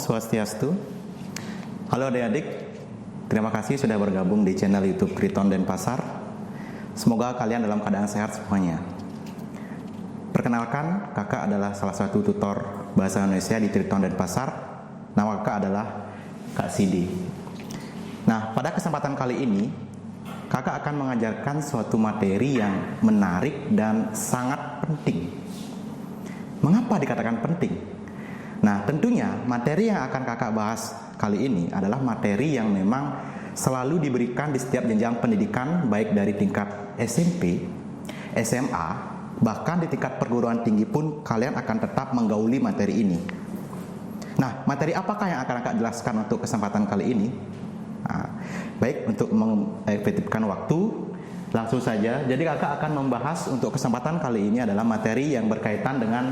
Swastiastu. Halo adik-adik, terima kasih sudah bergabung di channel YouTube Triton Denpasar. Semoga kalian dalam keadaan sehat semuanya. Perkenalkan, kakak adalah salah satu tutor bahasa Indonesia di Triton Denpasar. Nama kakak adalah Kak Sidi. Nah, pada kesempatan kali ini, kakak akan mengajarkan suatu materi yang menarik dan sangat penting. Mengapa dikatakan penting? Nah, tentunya materi yang akan kakak bahas kali ini adalah materi yang memang selalu diberikan di setiap jenjang pendidikan, baik dari tingkat SMP, SMA, bahkan di tingkat perguruan tinggi pun kalian akan tetap menggauli materi ini. Nah, materi apakah yang akan kakak jelaskan untuk kesempatan kali ini? Nah, baik, untuk mengefektifkan waktu, langsung saja. Jadi kakak akan membahas untuk kesempatan kali ini adalah materi yang berkaitan dengan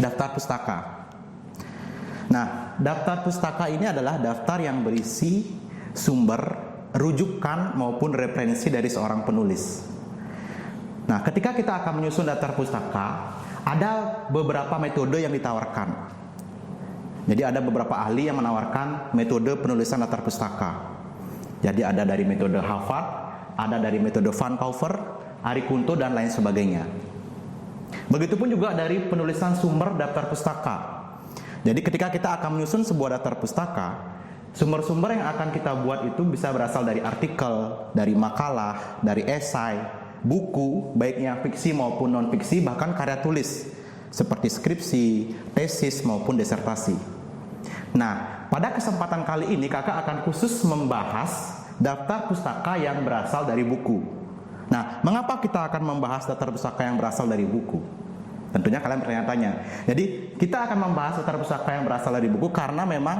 daftar pustaka. Nah, daftar pustaka ini adalah daftar yang berisi sumber, rujukan maupun referensi dari seorang penulis. Nah, ketika kita akan menyusun daftar pustaka, ada beberapa metode yang ditawarkan. Jadi ada beberapa ahli yang menawarkan metode penulisan daftar pustaka. Jadi ada dari metode Harvard, ada dari metode Vancouver, Ari Kunto, dan lain sebagainya. Begitupun juga dari penulisan sumber daftar pustaka. Jadi ketika kita akan menyusun sebuah daftar pustaka, sumber-sumber yang akan kita buat itu bisa berasal dari artikel, dari makalah, dari esai, buku, baiknya fiksi maupun non-fiksi, bahkan karya tulis, seperti skripsi, tesis maupun disertasi. Nah, pada kesempatan kali ini kakak akan khusus membahas daftar pustaka yang berasal dari buku. Nah, mengapa kita akan membahas daftar pustaka yang berasal dari buku? Tentunya kalian bertanya-tanya. Jadi kita akan membahas daftar pustaka yang berasal dari buku karena memang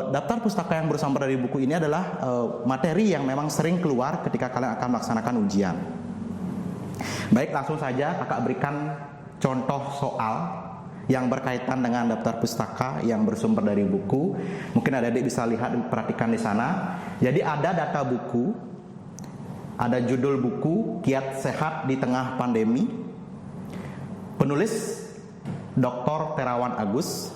daftar pustaka yang bersumber dari buku ini adalah materi yang memang sering keluar ketika kalian akan melaksanakan ujian. Baik, langsung saja kakak berikan contoh soal yang berkaitan dengan daftar pustaka yang bersumber dari buku. Mungkin adik-adik bisa lihat, perhatikan di sana. Jadi ada data buku, ada judul buku Kiat Sehat di Tengah Pandemi. Penulis Dr. Terawan Agus,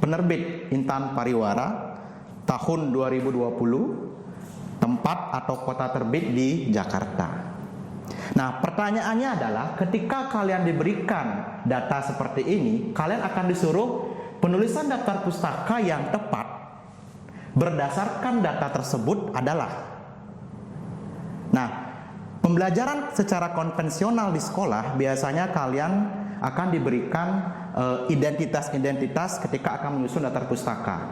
penerbit Intan Pariwara, tahun 2020, tempat atau kota terbit di Jakarta. Nah, pertanyaannya adalah ketika kalian diberikan data seperti ini, kalian akan disuruh penulisan daftar pustaka yang tepat berdasarkan data tersebut adalah. Nah, pembelajaran secara konvensional di sekolah biasanya kalian akan diberikan identitas-identitas ketika akan menyusun daftar pustaka.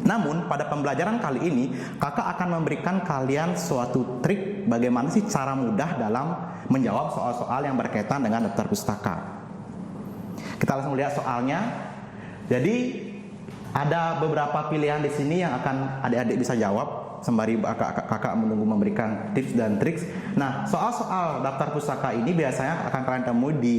Namun pada pembelajaran kali ini kakak akan memberikan kalian suatu trik bagaimana sih cara mudah dalam menjawab soal-soal yang berkaitan dengan daftar pustaka. Kita langsung lihat soalnya. Jadi ada beberapa pilihan di sini yang akan adik-adik bisa jawab sembari kakak menunggu memberikan tips dan triks. Nah, soal-soal daftar pustaka ini biasanya akan kalian temui di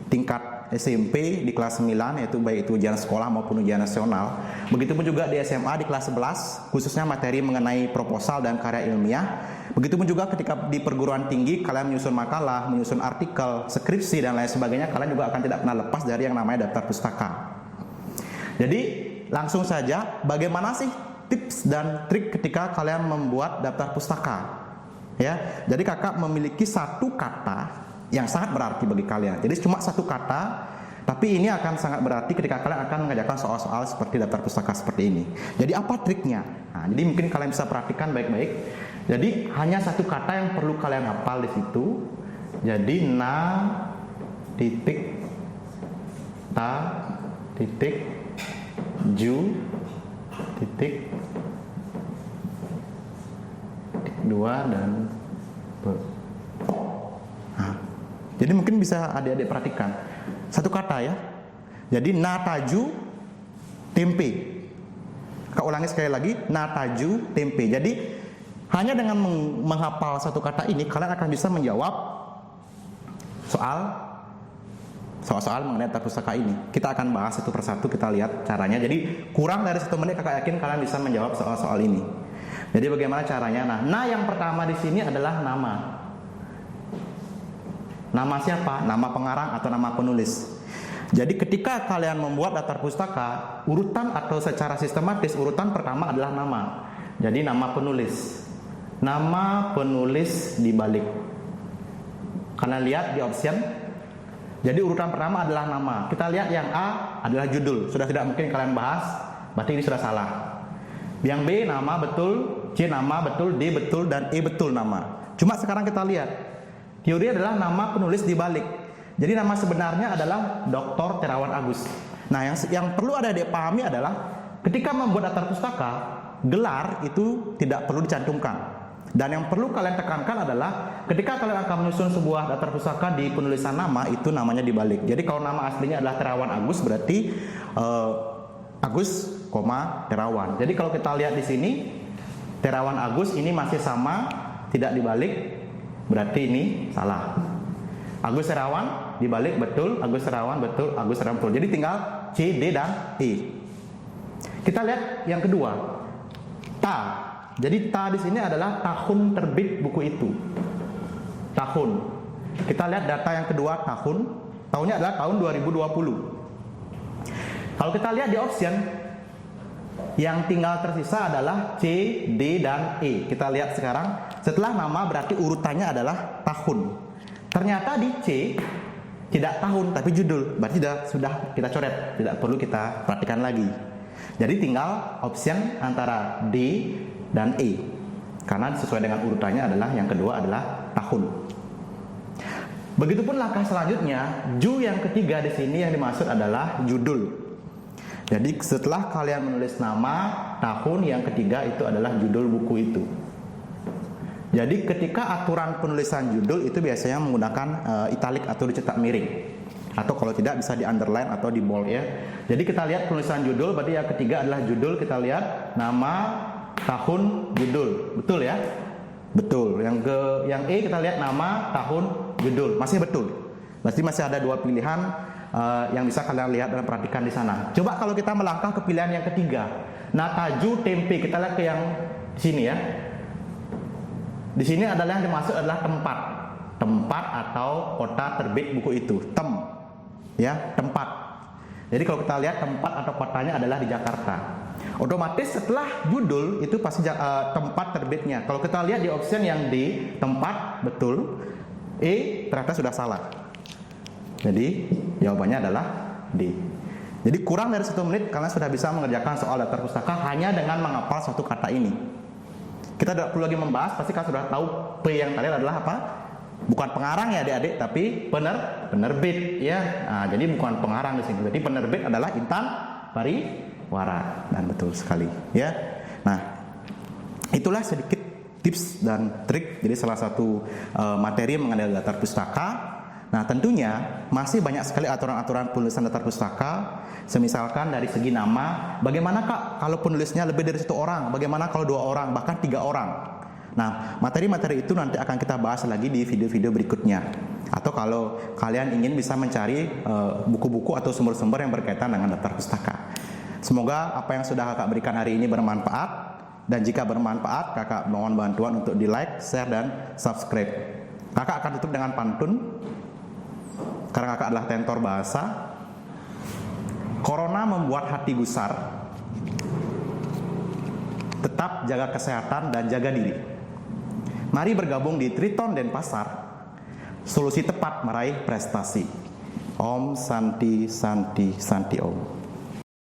tingkat SMP di kelas 9, yaitu baik itu ujian sekolah maupun ujian nasional. Begitupun juga di SMA di kelas 11, khususnya materi mengenai proposal dan karya ilmiah. Begitupun juga ketika di perguruan tinggi kalian menyusun makalah, menyusun artikel, skripsi dan lain sebagainya, kalian juga akan tidak pernah lepas dari yang namanya daftar pustaka. Jadi langsung saja, bagaimana sih tips dan trik ketika kalian membuat daftar pustaka? Ya, jadi kakak memiliki satu kata yang sangat berarti bagi kalian. Jadi cuma satu kata, tapi ini akan sangat berarti ketika kalian akan mengerjakan soal-soal seperti daftar pustaka seperti ini. Jadi apa triknya? Nah, jadi mungkin kalian bisa perhatikan baik-baik. Jadi hanya satu kata yang perlu kalian hafal di situ. Jadi na titik ta titik ju titik dua dan be. Jadi mungkin bisa adik-adik perhatikan satu kata ya. Jadi nataju tempe. Kak ulangi sekali lagi, nataju tempe. Jadi hanya dengan menghafal satu kata ini kalian akan bisa menjawab soal-soal mengenai daftar pustaka ini. Kita akan bahas satu persatu, kita lihat caranya. Jadi kurang dari 1 menit kakak yakin kalian bisa menjawab soal-soal ini. Jadi bagaimana caranya? Nah, yang pertama di sini adalah nama. Nama siapa? Nama pengarang atau nama penulis. Jadi ketika kalian membuat daftar pustaka, urutan atau secara sistematis urutan pertama adalah nama. Jadi nama penulis. Nama penulis dibalik. Kalian lihat di option. Jadi urutan pertama adalah nama. Kita lihat yang A adalah judul. Sudah tidak mungkin kalian bahas, berarti ini sudah salah. Yang B nama betul, C nama betul, D betul, dan E betul nama. Cuma sekarang kita lihat. Teori adalah nama penulis dibalik. Jadi nama sebenarnya adalah Dr. Terawan Agus. Nah, yang perlu ada dipahami adalah ketika membuat daftar pustaka, gelar itu tidak perlu dicantumkan. Dan yang perlu kalian tekankan adalah ketika kalian akan menyusun sebuah daftar pustaka di penulisan nama, itu namanya dibalik. Jadi kalau nama aslinya adalah Terawan Agus, berarti Agus, Terawan. Jadi kalau kita lihat di sini, Terawan Agus ini masih sama, tidak dibalik, berarti ini salah. Agus Terawan dibalik betul, Agus Terawan betul, Agus Terawan betul. Jadi tinggal C, D, dan E. Kita lihat yang kedua, ta. Jadi ta di sini adalah tahun terbit buku itu. Tahun. Kita lihat data yang kedua, tahun. Tahunnya adalah tahun 2020. Kalau kita lihat di option, yang tinggal tersisa adalah C, D, dan E. Kita lihat sekarang. Setelah nama berarti urutannya adalah tahun. Ternyata di C tidak tahun tapi judul, berarti sudah kita coret, tidak perlu kita perhatikan lagi. Jadi tinggal option antara D dan E, karena sesuai dengan urutannya adalah yang kedua adalah tahun. Begitupun langkah selanjutnya, ju yang ketiga di sini yang dimaksud adalah judul. Jadi setelah kalian menulis nama, tahun, yang ketiga itu adalah judul buku itu. Jadi ketika aturan penulisan judul itu biasanya menggunakan italik atau dicetak miring. Atau kalau tidak bisa di underline atau di bold ya. Jadi kita lihat penulisan judul, berarti yang ketiga adalah judul. Kita lihat nama, tahun, judul. Betul ya? Betul. Yang E kita lihat nama, tahun, judul. Masih betul. Berarti masih ada dua pilihan yang bisa kalian lihat dan perhatikan di sana. Coba kalau kita melangkah ke pilihan yang ketiga. Nataju tempe. Kita lihat ke yang sini ya. Di sini adalah yang dimaksud adalah tempat atau kota terbit buku itu. Ya, tempat. Jadi kalau kita lihat tempat atau kotanya adalah di Jakarta. Otomatis setelah judul itu pasti tempat terbitnya. Kalau kita lihat di option yang D, tempat betul. E ternyata sudah salah. Jadi jawabannya adalah D. Jadi kurang dari 1 menit kalian sudah bisa mengerjakan soal daftar pustaka hanya dengan menghafal satu kata ini. Kita tidak perlu lagi membahas, pasti kalian sudah tahu P yang tadi adalah apa? Bukan pengarang ya adik-adik, tapi penerbit ya. Nah, jadi bukan pengarang di sini. Jadi penerbit adalah Intan Pariwara, dan betul sekali ya. Nah, itulah sedikit tips dan trik. Jadi salah satu materi mengenai daftar pustaka. Nah, tentunya masih banyak sekali aturan-aturan penulisan daftar pustaka. Semisalkan dari segi nama, bagaimana Kak kalau penulisnya lebih dari 1 orang? Bagaimana kalau 2 orang, bahkan 3 orang? Nah, materi-materi itu nanti akan kita bahas lagi di video-video berikutnya. Atau kalau kalian ingin bisa mencari buku-buku atau sumber-sumber yang berkaitan dengan daftar pustaka. Semoga apa yang sudah Kakak berikan hari ini bermanfaat. Dan jika bermanfaat, Kakak mohon bantuan untuk di like, share, dan subscribe. Kakak akan tutup dengan pantun. Karena Kakak adalah tentor bahasa. Corona membuat hati gusar. Tetap jaga kesehatan dan jaga diri. Mari bergabung di Triton Denpasar. Solusi tepat meraih prestasi. Om Santi Santi Santi Om.